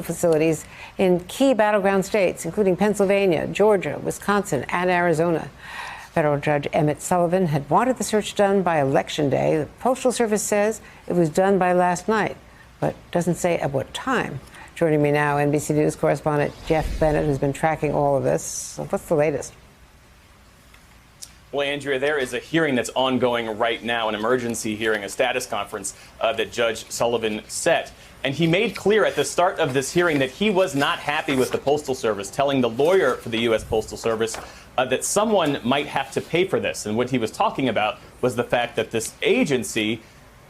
facilities in key battleground states, including Pennsylvania, Georgia, Wisconsin, and Arizona. Federal Judge Emmett Sullivan had wanted the search done by Election Day. The Postal Service says it was done by last night, but doesn't say at what time. Joining me now, NBC News correspondent Jeff Bennett, who's been tracking all of this. What's the latest? Well, Andrea, there is a hearing that's ongoing right now, an emergency hearing, a status conference that Judge Sullivan set. And he made clear at the start of this hearing that he was not happy with the Postal Service, telling the lawyer for the U.S. Postal Service that someone might have to pay for this. And what he was talking about was the fact that this agency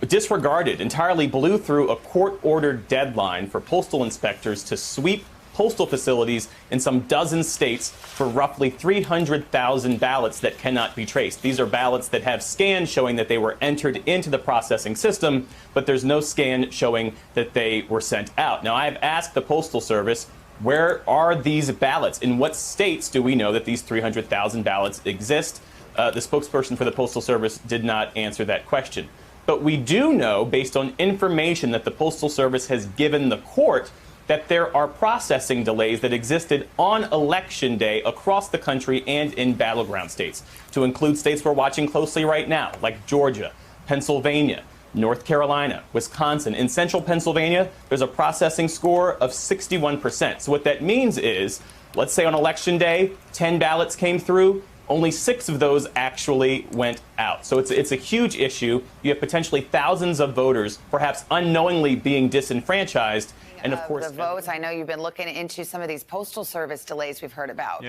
disregarded, entirely blew through a court-ordered deadline for postal inspectors to sweep postal facilities in some dozen states for roughly 300,000 ballots that cannot be traced. These are ballots that have scans showing that they were entered into the processing system, but there's no scan showing that they were sent out. Now, I've asked the Postal Service, where are these ballots? In what states do we know that these 300,000 ballots exist? The spokesperson for the Postal Service did not answer that question. But we do know, based on information that the Postal Service has given the court, that there are processing delays that existed on Election Day across the country and in battleground states, to include states we're watching closely right now, like Georgia, Pennsylvania, North Carolina, Wisconsin. In central Pennsylvania, there's a processing score of 61%. So what that means is, let's say on Election Day, 10 ballots came through, only 6 of those actually went out. So it's a huge issue. You have potentially thousands of voters, perhaps unknowingly being disenfranchised. And of course, the votes. I know you've been looking into some of these Postal Service delays we've heard about.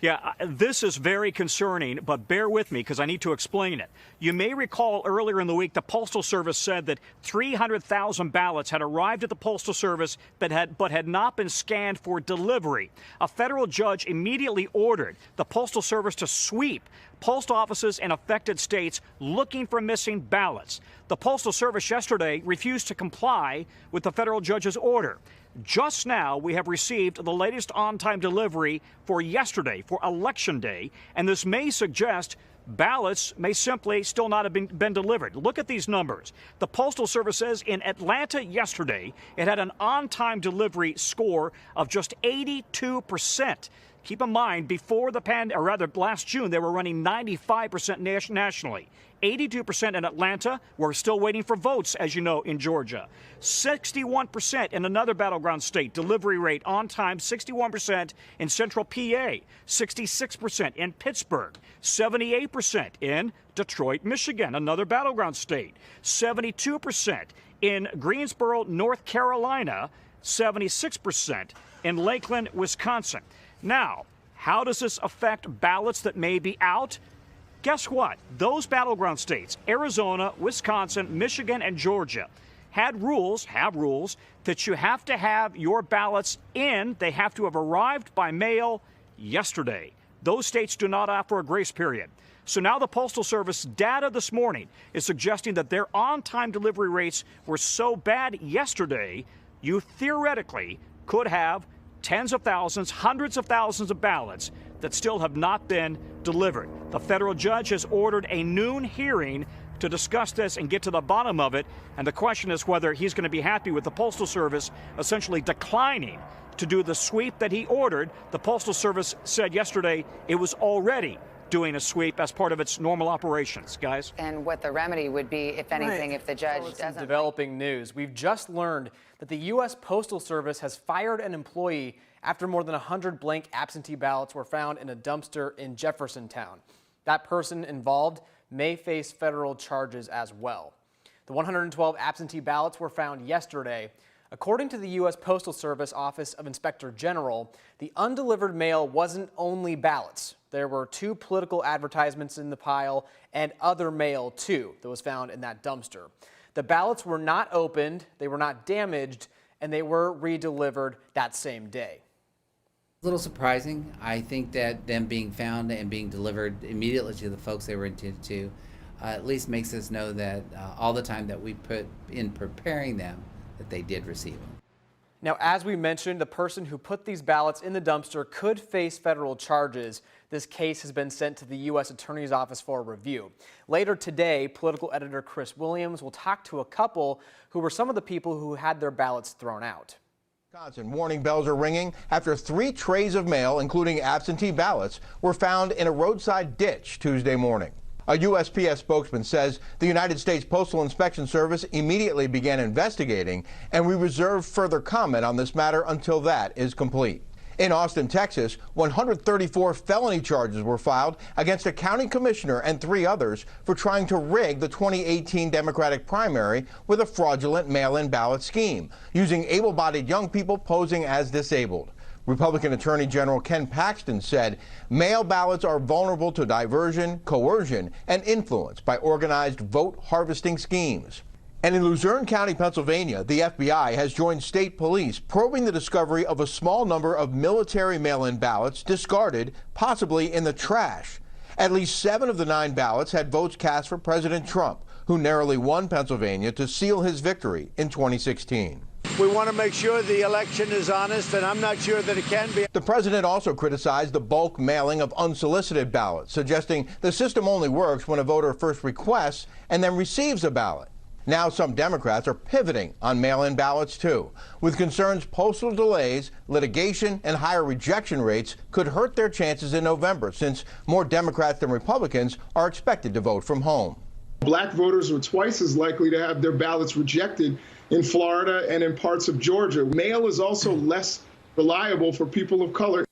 Yeah, this is very concerning, but bear with me because I need to explain it. You may recall earlier in the week, the Postal Service said that 300,000 ballots had arrived at the Postal Service but had not been scanned for delivery. A federal judge immediately ordered the Postal Service to sweep post offices in affected states looking for missing ballots. The Postal Service yesterday refused to comply with the federal judge's order. Just now, we have received the latest on-time delivery for yesterday, for Election Day, and this may suggest ballots may simply still not have been delivered. Look at these numbers. The Postal Service says in Atlanta yesterday, it had an on-time delivery score of just 82%. Keep in mind, before the pandemic, or rather last June, they were running 95% nationally. 82% in Atlanta. We're still waiting for votes, as you know, in Georgia. 61% in another battleground state. Delivery rate on time, 61% in central PA. 66% in Pittsburgh. 78% in Detroit, Michigan, another battleground state. 72% in Greensboro, North Carolina. 76% in Lakeland, Wisconsin. Now, how does this affect ballots that may be out? Guess what? Those battleground states, Arizona, Wisconsin, Michigan, and Georgia, have rules that you have to have your ballots in. They have to have arrived by mail yesterday. Those states do not offer a grace period. So now the Postal Service data this morning is suggesting that their on-time delivery rates were so bad yesterday, you theoretically could have tens of thousands, hundreds of thousands of ballots that still have not been delivered. The federal judge has ordered a noon hearing to discuss this and get to the bottom of it. And the question is whether he's going to be happy with the Postal Service essentially declining to do the sweep that he ordered. The Postal Service said yesterday it was already doing a sweep as part of its normal operations, guys. And what the remedy would be, if anything, if the judge doesn't. Developing news. We've just learned that the U.S. Postal Service has fired an employee after more than 100 blank absentee ballots were found in a dumpster in Jeffersontown. That person involved may face federal charges as well. The 112 absentee ballots were found yesterday. According to the U.S. Postal Service Office of Inspector General, the undelivered mail wasn't only ballots. There were 2 political advertisements in the pile and other mail, too, that was found in that dumpster. The ballots were not opened, they were not damaged, and they were redelivered that same day. A little surprising. I think that them being found and being delivered immediately to the folks they were intended to at least makes us know that all the time that we put in preparing them, that they did receive them. Now, as we mentioned, the person who put these ballots in the dumpster could face federal charges. This case has been sent to the U.S. Attorney's Office for review. Later today, political editor Chris Williams will talk to a couple who were some of the people who had their ballots thrown out. Wisconsin, warning bells are ringing after 3 trays of mail, including absentee ballots, were found in a roadside ditch Tuesday morning. A USPS spokesman says the United States Postal Inspection Service immediately began investigating, and we reserve further comment on this matter until that is complete. In Austin, Texas, 134 felony charges were filed against a county commissioner and 3 others for trying to rig the 2018 Democratic primary with a fraudulent mail-in ballot scheme, using able-bodied young people posing as disabled. Republican Attorney General Ken Paxton said mail ballots are vulnerable to diversion, coercion, and influence by organized vote harvesting schemes. And in Luzerne County, Pennsylvania, the FBI has joined state police probing the discovery of a small number of military mail-in ballots discarded, possibly in the trash. At least 7 of the 9 ballots had votes cast for President Trump, who narrowly won Pennsylvania to seal his victory in 2016. We want to make sure the election is honest, and I'm not sure that it can be. The president also criticized the bulk mailing of unsolicited ballots, suggesting the system only works when a voter first requests and then receives a ballot. Now some Democrats are pivoting on mail-in ballots, too, with concerns postal delays, litigation, and higher rejection rates could hurt their chances in November, since more Democrats than Republicans are expected to vote from home. Black voters were twice as likely to have their ballots rejected in Florida and in parts of Georgia. Mail is also less reliable for people of color.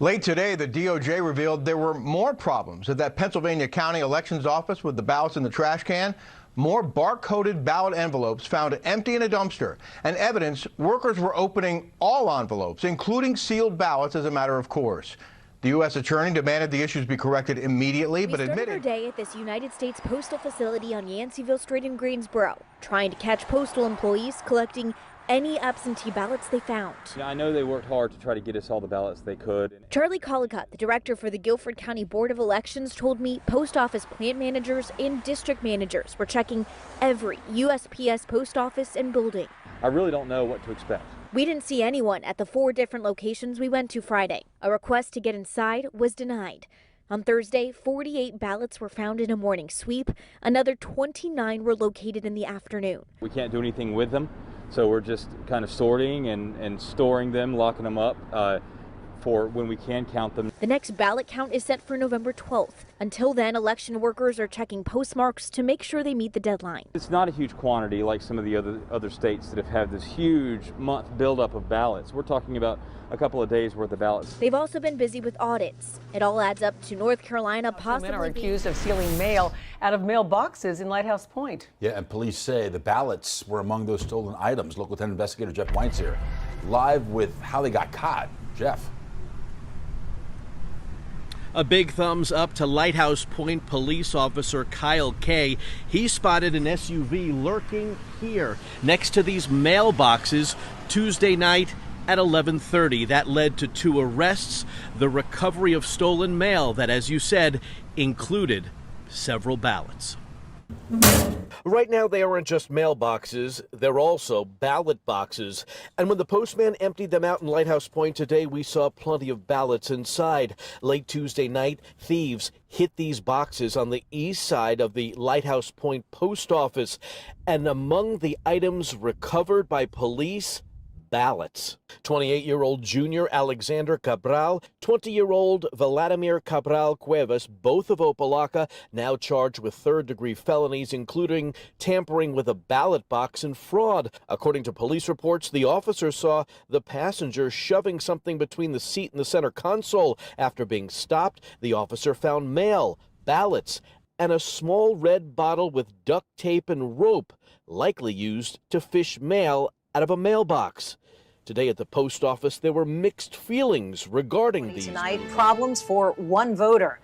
Late today, the DOJ revealed there were more problems at that Pennsylvania County Elections Office with the ballots in the trash can. More barcoded ballot envelopes found empty in a dumpster, and evidence workers were opening all envelopes, including sealed ballots, as a matter of course. The U.S. attorney demanded the issues be corrected immediately, but admitted... We started our day at this United States Postal facility on Yanceyville Street in Greensboro, trying to catch postal employees collecting any absentee ballots they found. I know they worked hard to try to get us all the ballots they could. Charlie Collicott, the director for the Guilford County Board of Elections, told me post office plant managers and district managers were checking every USPS post office and building. I really don't know what to expect. We didn't see anyone at the 4 different locations we went to Friday. A request to get inside was denied. On Thursday, 48 ballots were found in a morning sweep. Another 29 were located in the afternoon. We can't do anything with them, so we're just kind of sorting and storing them, locking them up for when we can count them. The next ballot count is set for November 12th. Until then, election workers are checking postmarks to make sure they meet the deadline. It's not a huge quantity like some of the other states that have had this huge month buildup of ballots. We're talking about a couple of days worth of ballots. They've also been busy with audits. It all adds up to North Carolina possibly men are accused of stealing mail out of mailboxes in Lighthouse Point. Yeah, and police say the ballots were among those stolen items. Local Lieutenant Investigator Jeff White's here, live with how they got caught. Jeff. A big thumbs up to Lighthouse Point police officer Kyle Kay. He spotted an SUV lurking here next to these mailboxes Tuesday night at 11:30. That led to 2 arrests, the recovery of stolen mail that, as you said, included several ballots. Right now, they aren't just mailboxes, they're also ballot boxes. And when the postman emptied them out in Lighthouse Point today, we saw plenty of ballots inside. Late Tuesday night, thieves hit these boxes on the east side of the Lighthouse Point post office. And among the items recovered by police, ballots. 28-year-old Junior Alexander Cabral, 20-year-old Vladimir Cabral Cuevas, both of Opalaca, now charged with third-degree felonies, including tampering with a ballot box and fraud. According to police reports, the officer saw the passenger shoving something between the seat and the center console. After being stopped, the officer found mail, ballots, and a small red bottle with duct tape and rope, likely used to fish mail out of a mailbox. Today at the post office, there were mixed feelings regarding these. Tonight, problems for one voter.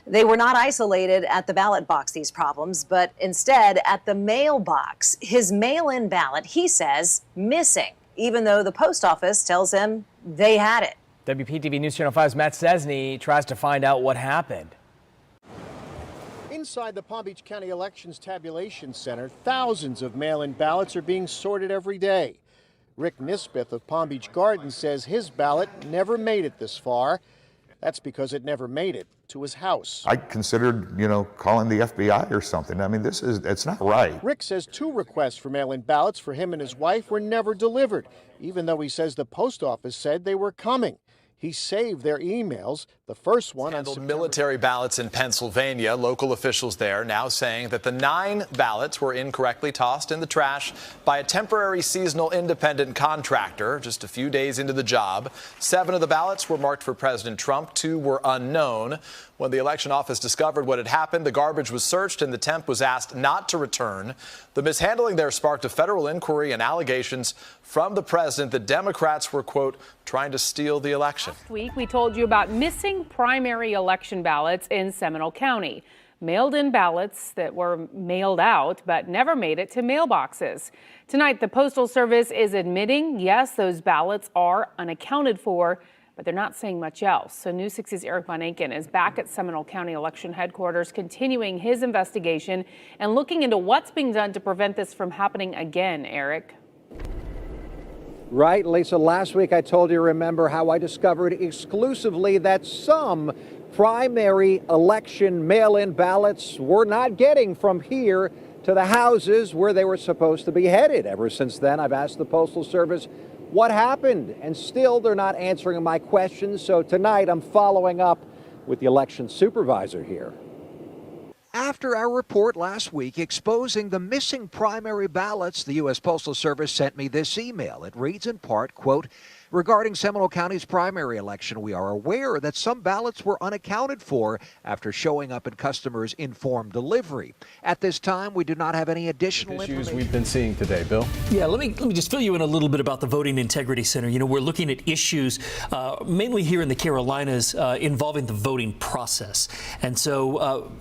They were not isolated at the ballot box, these problems, but instead at the mailbox. His mail-in ballot, he says, missing, even though the post office tells him they had it. WPTV News Channel 5's Matt Szczesny tries to find out what happened. Inside the Palm Beach County Elections Tabulation Center, thousands of mail-in ballots are being sorted every day. Rick Nisbeth of Palm Beach Gardens says his ballot never made it this far. That's because it never made it to his house. I considered, calling the FBI or something. I mean, it's not right. Rick says 2 requests for mail-in ballots for him and his wife were never delivered, even though he says the post office said they were coming. He saved their emails. The first one handled military ballots in Pennsylvania. Local officials there now saying that the 9 ballots were incorrectly tossed in the trash by a temporary seasonal independent contractor just a few days into the job. 7 of the ballots were marked for President Trump. 2 were unknown. When the election office discovered what had happened, the garbage was searched and the temp was asked not to return. The mishandling there sparked a federal inquiry and allegations from the president that Democrats were, quote, trying to steal the election. Last week, we told you about missing primary election ballots in Seminole County. Mailed-in ballots that were mailed out but never made it to mailboxes. Tonight, the Postal Service is admitting, yes, those ballots are unaccounted for, but they're not saying much else. So News 6's Eric Von Anken is back at Seminole County Election Headquarters, continuing his investigation and looking into what's being done to prevent this from happening again. Eric. Right, Lisa. Last week I told you, remember, how I discovered exclusively that some primary election mail-in ballots were not getting from here to the houses where they were supposed to be headed. Ever since then, I've asked the Postal Service what happened, and still they're not answering my questions. So tonight I'm following up with the election supervisor here. After our report last week exposing the missing primary ballots, the U.S. Postal Service sent me this email. It reads in part, quote, regarding Seminole County's primary election, we are aware that some ballots were unaccounted for after showing up in customers' informed delivery. At this time, we do not have any additional issues we've been seeing today. Bill? Yeah, let me just fill you in a little bit about the Voting Integrity Center. You know, we're looking at issues mainly here in the Carolinas involving the voting process. And so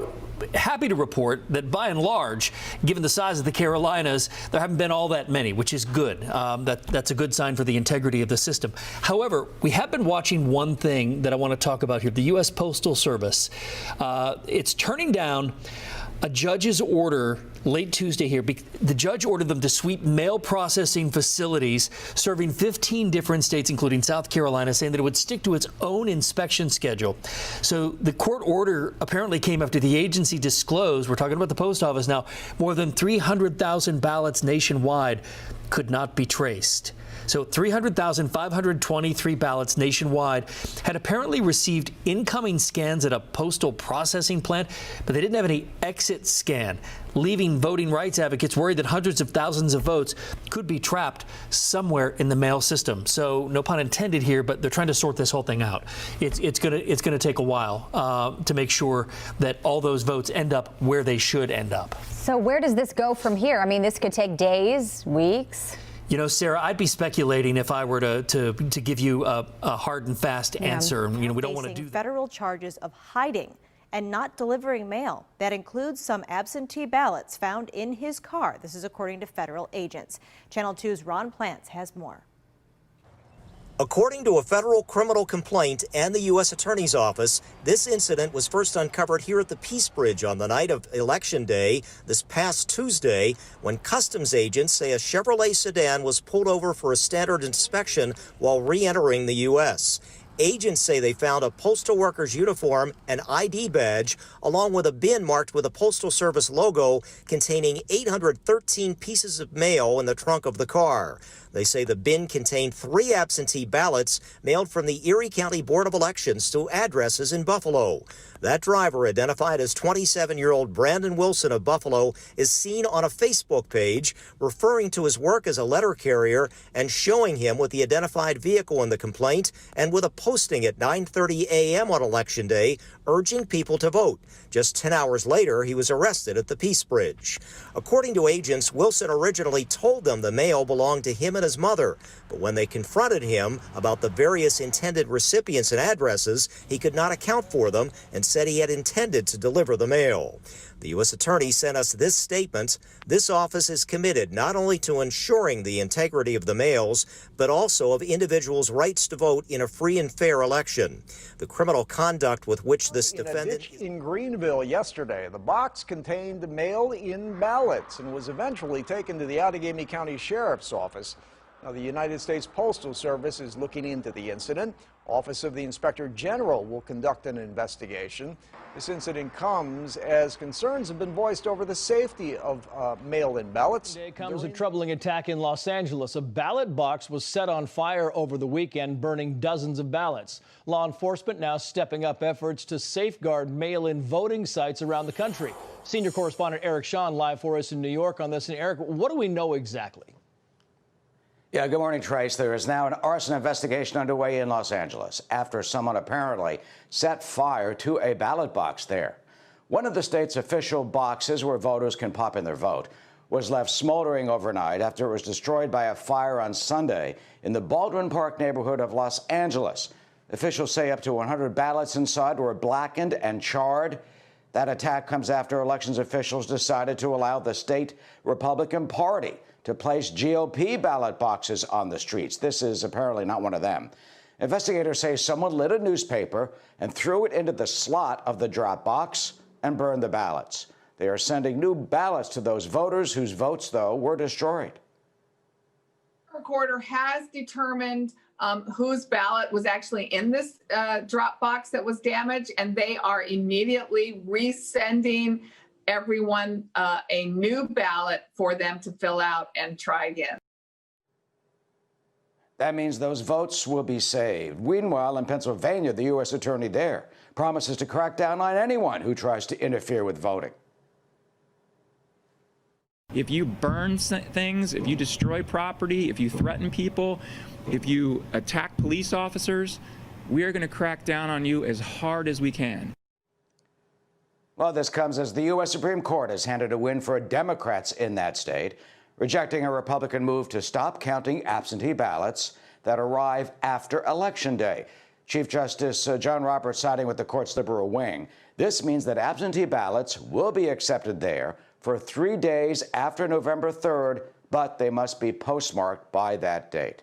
happy to report that by and large, given the size of the Carolinas, there haven't been all that many, which is good. That's a good sign for the integrity of the system. However, we have been watching one thing that I want to talk about here. The U.S. Postal Service, it's turning down a judge's order late Tuesday here. The judge ordered them to sweep mail processing facilities serving 15 different states, including South Carolina, saying that it would stick to its own inspection schedule. So the court order apparently came after the agency disclosed, we're talking about the post office now, more than 300,000 ballots nationwide could not be traced. So 300,523 ballots nationwide had apparently received incoming scans at a postal processing plant, but they didn't have any exit scan, leaving voting rights advocates worried that hundreds of thousands of votes could be trapped somewhere in the mail system. So no pun intended here, but they're trying to sort this whole thing out. It's gonna take a while to make sure that all those votes end up where they should end up. So where does this go from here? I mean, this could take days, weeks. You know, Sarah, I'd be speculating if I were to give you a hard and fast answer. You know, we don't want to do that. Federal charges of hiding and not delivering mail. That includes some absentee ballots found in his car. This is according to federal agents. Channel 2's Ron Plants has more. According to a federal criminal complaint and the U.S. Attorney's Office, this incident was first uncovered here at the Peace Bridge on the night of Election Day this past Tuesday, when customs agents say a Chevrolet sedan was pulled over for a standard inspection while re-entering the U.S. Agents say they found a postal worker's uniform, an ID badge, along with a bin marked with a Postal Service logo containing 813 pieces of mail in the trunk of the car. They say the bin contained 3 absentee ballots mailed from the Erie County Board of Elections to addresses in Buffalo. That driver, identified as 27-year-old Brandon Wilson of Buffalo, is seen on a Facebook page referring to his work as a letter carrier and showing him with the identified vehicle in the complaint and with a posting at 9:30 a.m. on Election Day urging people to vote. Just 10 hours later, he was arrested at the Peace Bridge. According to agents, Wilson originally told them the mail belonged to him and his mother, but when they confronted him about the various intended recipients and addresses, he could not account for them and said he had intended to deliver the mail. The U.S. Attorney sent us this statement. This office is committed not only to ensuring the integrity of the mails, but also of individuals' rights to vote in a free and fair election. The criminal conduct with which this defendant... In Greenville yesterday, the box contained mail-in ballots and was eventually taken to the Allegheny County Sheriff's Office. Now, the United States Postal Service is looking into the incident. Office of the Inspector General will conduct an investigation. This incident comes as concerns have been voiced over the safety of mail-in ballots. Today comes a troubling attack in Los Angeles. A ballot box was set on fire over the weekend, burning dozens of ballots. Law enforcement now stepping up efforts to safeguard mail-in voting sites around the country. Senior correspondent Eric Shawn live for us in New York on this. And Eric, what do we know exactly? Yeah, good morning, Trace. There is now an arson investigation underway in Los Angeles after someone apparently set fire to a ballot box there. One of the state's official boxes where voters can pop in their vote was left smoldering overnight after it was destroyed by a fire on Sunday in the Baldwin Park neighborhood of Los Angeles. Officials say up to 100 ballots inside were blackened and charred. That attack comes after elections officials decided to allow the state Republican Party to place GOP ballot boxes on the streets. This is apparently not one of them. Investigators say someone lit a newspaper and threw it into the slot of the drop box and burned the ballots. They are sending new ballots to those voters whose votes, though, were destroyed. The recorder has determined whose ballot was actually in this drop box that was damaged, and they are immediately resending everyone a new ballot for them to fill out and try again. That means those votes will be saved. Meanwhile, in Pennsylvania, the U.S. attorney there promises to crack down on anyone who tries to interfere with voting. If you burn things, if you destroy property, if you threaten people, if you attack police officers, we are going to crack down on you as hard as we can. Well, this comes as the U.S. Supreme Court has handed a win for Democrats in that state, rejecting a Republican move to stop counting absentee ballots that arrive after Election Day. Chief Justice John Roberts siding with the court's liberal wing. This means that absentee ballots will be accepted there for 3 days after November 3rd, but they must be postmarked by that date.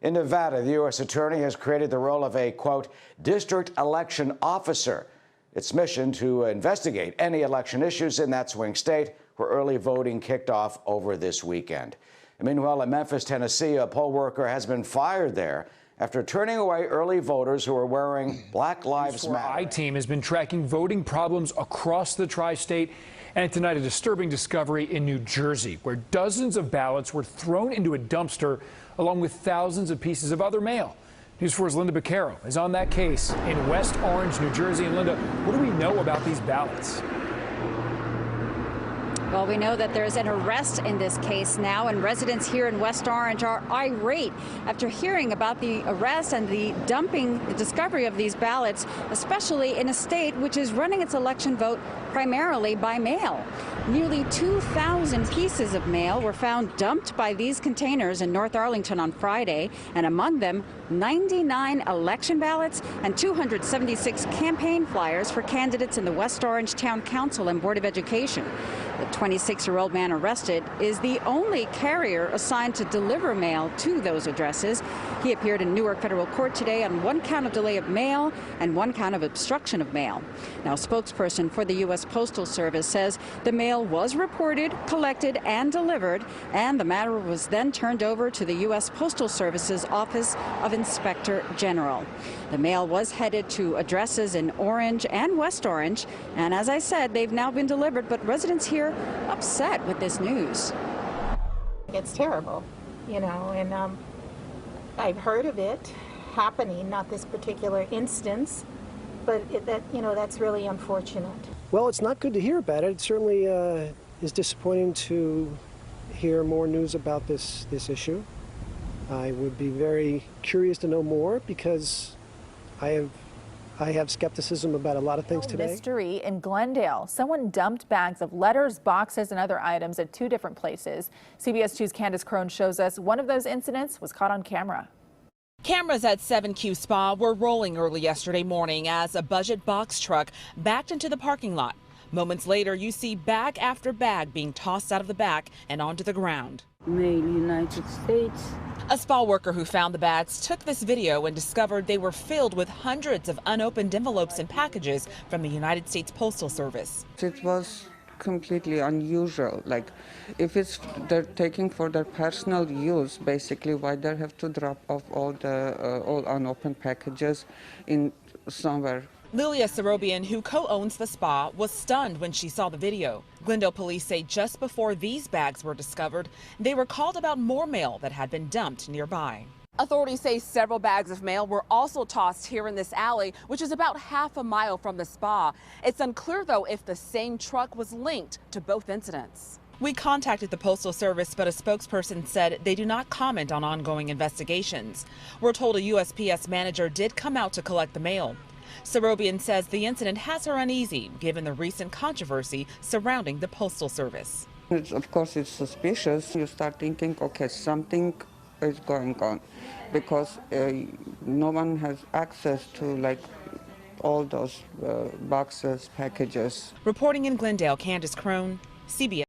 In Nevada, the U.S. attorney has created the role of a, quote, district election officer. Its mission to investigate any election issues in that swing state where early voting kicked off over this weekend. And meanwhile, in Memphis, Tennessee, a poll worker has been fired there after turning away early voters who are wearing Black Lives Matter. I-Team has been tracking voting problems across the tri-state, and tonight a disturbing discovery in New Jersey, where dozens of ballots were thrown into a dumpster along with thousands of pieces of other mail. News 4's Linda Beccaro is on that case in West Orange, New Jersey. And Linda, what do we know about these ballots? Well, we know that there's an arrest in this case now, and residents here in West Orange are irate after hearing about the arrest and the discovery of these ballots, especially in a state which is running its election vote primarily by mail. Nearly 2,000 pieces of mail were found dumped by these containers in North Arlington on Friday, and among them 99 election ballots and 276 campaign flyers for candidates in the West Orange Town Council and Board of Education. The 26-year-old man arrested is the only carrier assigned to deliver mail to those addresses. He appeared in Newark federal court today on 1 count of delay of mail and 1 count of obstruction of mail. Now, a spokesperson for the U.S. Postal Service says the mail was reported, collected, and delivered, and the matter was then turned over to the U.S. Postal Service's Office of Inspector General. The mail was headed to addresses in Orange and West Orange, and as I said, they've now been delivered, but residents here upset with this news. It's terrible, you know, and I've heard of it happening, not this particular instance, but that's really unfortunate. Well, it's not good to hear about it. It certainly is disappointing to hear more news about this issue. I would be very curious to know more because I have skepticism about a lot of things today. Mystery in Glendale. Someone dumped bags of letters, boxes, and other items at 2 different places. CBS 2's Candace Crone shows us one of those incidents was caught on camera. Cameras at 7Q Spa were rolling early yesterday morning as a budget box truck backed into the parking lot. Moments later, you see bag after bag being tossed out of the back and onto the ground. Made United States. A spa worker who found the bags took this video and discovered they were filled with hundreds of unopened envelopes and packages from the United States Postal Service. It was completely unusual. Like, if it's they're taking for their personal use, basically, why they have to drop off all unopened packages in somewhere. Lilia Serobian, who co-owns the spa, was stunned when she saw the video. Glendale police say just before these bags were discovered, they were called about more mail that had been dumped nearby. Authorities say several bags of mail were also tossed here in this alley, which is about half a mile from the spa. It's unclear, though, if the same truck was linked to both incidents. We contacted the Postal Service, but a spokesperson said they do not comment on ongoing investigations. We're told a USPS manager did come out to collect the mail. Serobian says the incident has her uneasy, given the recent controversy surrounding the Postal Service. Of course, it's suspicious. You start thinking, okay, something is going on, because no one has access to like all those boxes, packages. Reporting in Glendale, Candace Crone, CBS.